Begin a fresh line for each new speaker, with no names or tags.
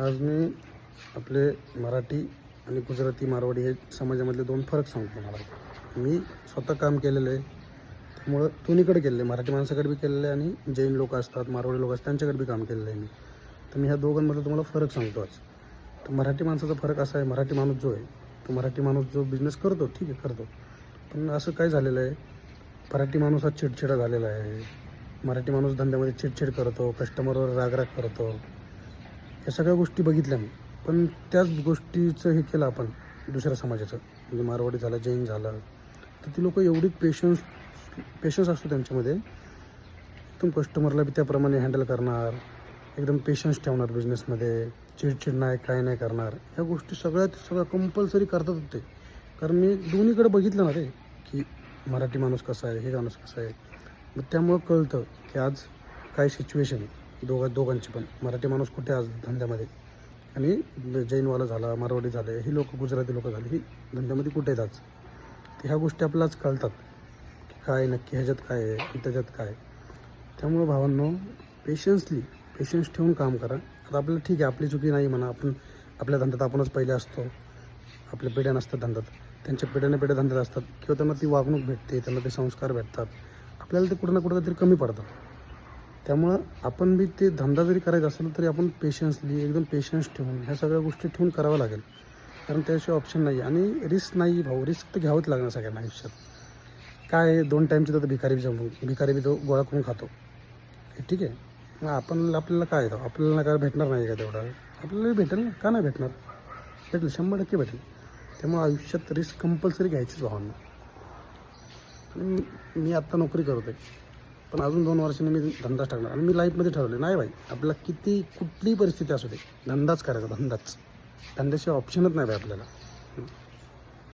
आज मी आपले मराठी आणि गुजराती मारवाडी हे समाजामधले दोन फरक सांगतो मला. मी स्वतः काम केलेलं आहे, त्यामुळं दोन्हीकडे केलेलं आहे. मराठी माणसाकडे बी केलेलं आहे आणि जैन लोक असतात, मारवाडी लोक असतात त्यांच्याकडे बी काम केलेलं आहे मी. तर मी ह्या दोघांमधलं तुम्हाला फरक सांगतो आज. तर मराठी माणसाचा फरक असा आहे, मराठी माणूस जो आहे तो मराठी माणूस जो बिझनेस करतो ठीक आहे करतो, पण असं काय झालेलं आहे, मराठी माणूस हा चिडचिडा झालेला आहे. मराठी माणूस धंद्यामध्ये चिडचिड करतो, कस्टमरवर रागराग करतो. या सगळ्या गोष्टी बघितल्या मी, पण त्याच गोष्टीचं हे केलं आपण दुसऱ्या समाजाचं, म्हणजे मारवाडी झालं, जैन झालं, तर ती लोक एवढी पेशन्स असतो त्यांच्यामध्ये. एकदम कस्टमरला बी त्याप्रमाणे हँडल करणार, एकदम पेशन्स ठेवणार बिझनेसमध्ये, चिडचिड नाही काय नाही करणार. ह्या गोष्टी सगळ्या कंपल्सरी करतात ते. कारण मी दोन्हीकडे बघितलं ना रे, की मराठी माणूस कसा आहे, हे माणूस कसा आहे. मग त्यामुळं कळतं की आज काय सिच्युएशन आहे दोघांची पण. मराठी माणूस कुठे आज धंद्यामध्ये, आणि जैनवाला झाला, मारवाडी झाले, ही लोक गुजराती लोक झाली, ही धंद्यामध्ये कुठे आहेत आज. तर ह्या गोष्टी आपल्याला आज कळतात की काय नक्की ह्याच्यात काय आहे आणि त्याच्यात काय. त्यामुळं भावांनो, पेशन्स ठेवून काम करा. आता आपल्याला ठीक आहे, आपली चुकी नाही म्हणा, आपण आपल्या धंद्यात आपणच पहिले असतो, आपल्या पिढ्या नसतात धंद्यात, त्यांच्या पिढ्या धंद्यात असतात, किंवा त्यांना ती वागणूक भेटते, त्यांना ते संस्कार भेटतात, आपल्याला ते कुठं ना कुठं तरी कमी पडतात. त्यामुळं आपण बी ते धंदा जरी करायचा असेल तरी आपण एकदम पेशन्स ठेवून ह्या सगळ्या गोष्टी ठेवून करावं लागेल. कारण त्याशिवाय ऑप्शन नाही. आणि रिस्क नाही भाऊ, रिस्क तर घ्यावंच लागणार सगळ्यांना आयुष्यात. काय 2 टाईमची तर भिकारी बी तो गोळा करून खातो, ठीक आहे. मग आपल्याला काय येतं, आपल्याला काय भेटणार नाही का तेवढा, आपल्याला भेटेल ना, का नाही भेटणार, भेटेल 100% भेटेल. त्यामुळे आयुष्यात रिस्क कंपल्सरी घ्यायचीच भावांना. आणि मी आत्ता नोकरी करतो आहे, पण अजून 2 वर्षांनी मी धंदाच टाकणार. आणि मी लाईफमध्ये ठरवलं नाही भाई, आपल्याला कुठलीही परिस्थिती असू दे, धंदाच करायचा, धंद्याशिवाय ऑप्शनच नाही भाई आपल्याला.